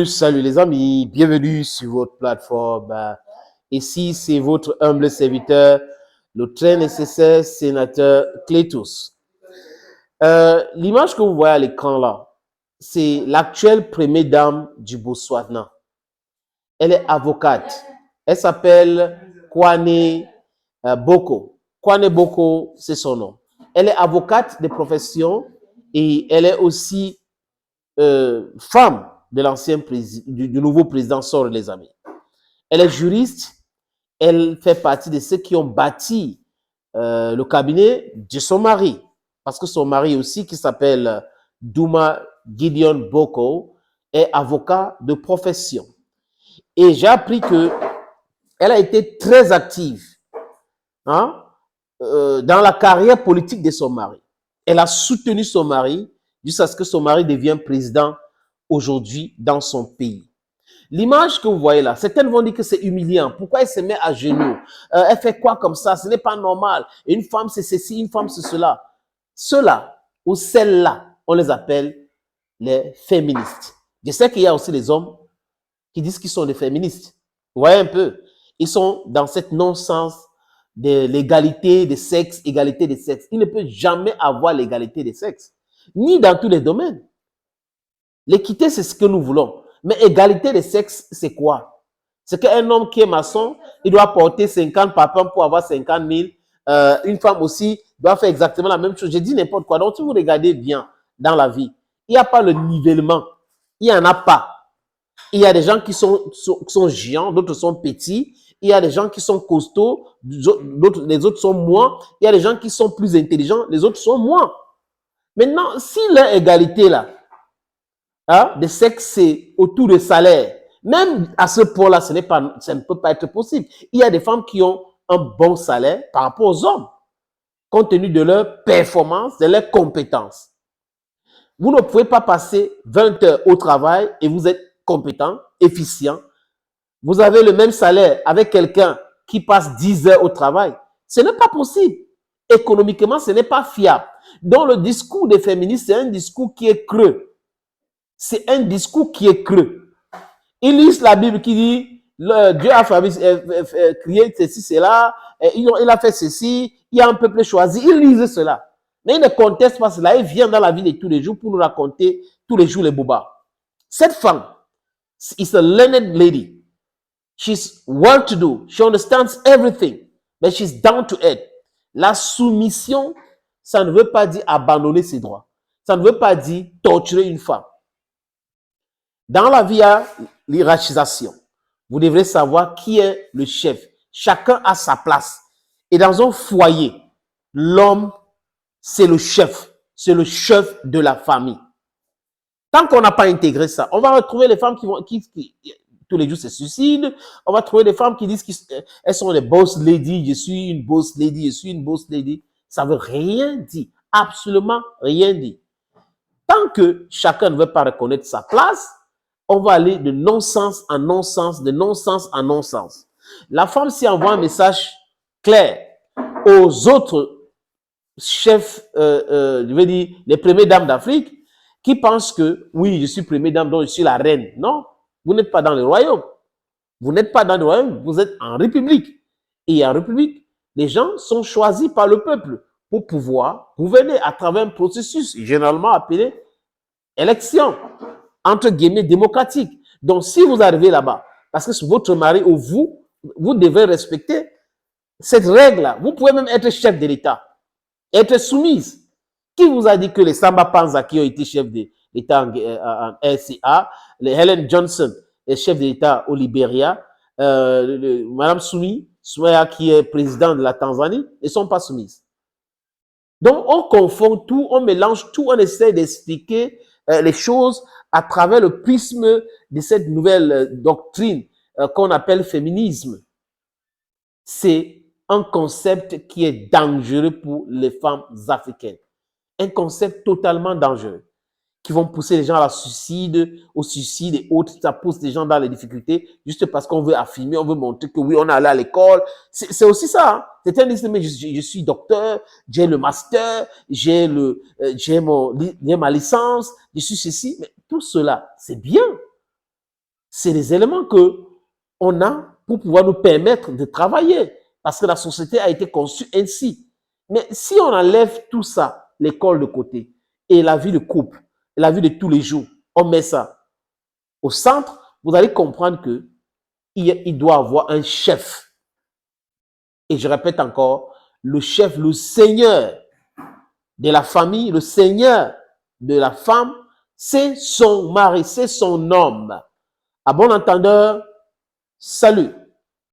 Salut les amis, bienvenue sur votre plateforme. Ici, c'est votre humble serviteur, le très nécessaire sénateur Clétus. L'image que vous voyez à l'écran là, c'est l'actuelle première dame du Botswana. Elle est avocate. Elle s'appelle Kwane Boko. Kwane Boko, c'est son nom. Elle est avocate de profession et elle est aussi femme de l'ancien du nouveau président Sor les amis. Elle est juriste, elle fait partie de ceux qui ont bâti le cabinet de son mari, parce que son mari aussi, qui s'appelle Duma Gideon Boko, est avocat de profession. Et j'ai appris que elle a été très active dans la carrière politique de son mari. Elle a soutenu son mari jusqu'à ce que son mari devienne président aujourd'hui dans son pays. L'image que vous voyez là, certaines vont dire que c'est humiliant. Pourquoi elle se met à genoux? Elle fait quoi comme ça? Ce n'est pas normal. Une femme, c'est ceci, une femme, c'est cela. Ceux-là ou celles-là, on les appelle les féministes. Je sais qu'il y a aussi des hommes qui disent qu'ils sont des féministes. Vous voyez un peu? Ils sont dans cette non-sens de l'égalité des sexes, égalité des sexes. Il ne peut jamais avoir l'égalité des sexes, ni dans tous les domaines. L'équité, c'est ce que nous voulons. Mais égalité des sexes, c'est quoi? C'est qu'un homme qui est maçon, il doit porter 50 papins pour avoir 50 000. Une femme aussi doit faire exactement la même chose. Je dis n'importe quoi. Donc, si vous regardez bien dans la vie, il n'y a pas le nivellement. Il n'y en a pas. Il y a des gens qui sont géants, d'autres sont petits. Il y a des gens qui sont costauds, les autres sont moins. Il y a des gens qui sont plus intelligents, les autres sont moins. Maintenant, si l'égalité là, des sexes, c'est autour de salaire. Même à ce point-là, ça ne peut pas être possible. Il y a des femmes qui ont un bon salaire par rapport aux hommes, compte tenu de leur performance, de leurs compétences. Vous ne pouvez pas passer 20 heures au travail et vous êtes compétent, efficient. Vous avez le même salaire avec quelqu'un qui passe 10 heures au travail. Ce n'est pas possible. Économiquement, ce n'est pas fiable. Donc, le discours des féministes, c'est un discours qui est creux. C'est un discours qui est creux. Ils lisent la Bible qui dit Dieu a créé ceci, cela, il a fait ceci, il y a un peuple choisi. Ils lisent cela. Mais ils ne contestent pas cela. Ils viennent dans la vie de tous les jours pour nous raconter tous les jours les bobards. Cette femme is a learned lady. She's well to do. She understands everything. But she's down to earth. La soumission, ça ne veut pas dire abandonner ses droits. Ça ne veut pas dire torturer une femme. Dans la vie, il y a l'hierarchisation. Vous devrez savoir qui est le chef. Chacun a sa place. Et dans un foyer, l'homme, c'est le chef. C'est le chef de la famille. Tant qu'on n'a pas intégré ça, on va retrouver les femmes qui tous les jours se suicident. On va trouver des femmes qui disent qu'elles sont des boss ladies. Je suis une boss lady, je suis une boss lady. Ça ne veut rien dire. Absolument rien dire. Tant que chacun ne veut pas reconnaître sa place, on va aller de non-sens en non-sens, de non-sens en non-sens. La femme s'y envoie un message clair aux autres chefs, je veux dire, les premières dames d'Afrique, qui pensent que, oui, je suis première dame, donc je suis la reine. Non, vous n'êtes pas dans le royaume. Vous n'êtes pas dans le royaume, vous êtes en république. Et en république, les gens sont choisis par le peuple pour pouvoir gouverner à travers un processus généralement appelé élection, entre guillemets, démocratique. Donc, si vous arrivez là-bas, parce que c'est votre mari ou vous devez respecter cette règle-là. Vous pouvez même être chef de l'État, être soumise. Qui vous a dit que les Samba Panza qui ont été chefs de l'État en RCA, les Helen Johnson, les chefs de l'État au Libéria, Madame Soumaya qui est président de la Tanzanie, ne sont pas soumises. Donc, on confond tout, on mélange tout, on essaie d'expliquer les choses à travers le prisme de cette nouvelle doctrine qu'on appelle féminisme. C'est un concept qui est dangereux pour les femmes africaines. Un concept totalement dangereux, qui vont pousser les gens au suicide et autres. Ça pousse les gens dans les difficultés juste parce qu'on veut affirmer, on veut montrer que oui, on est allé à l'école. C'est aussi ça. Hein. Certains disent, mais je suis docteur, j'ai le master, j'ai ma licence, je suis ceci. Mais tout cela, c'est bien. C'est les éléments que on a pour pouvoir nous permettre de travailler. Parce que la société a été conçue ainsi. Mais si on enlève tout ça, l'école de côté, et la vie de couple, la vie de tous les jours, on met ça au centre, vous allez comprendre que il doit avoir un chef. Et je répète encore, le chef, le seigneur de la famille, le seigneur de la femme, c'est son mari, c'est son homme. À bon entendeur, salut.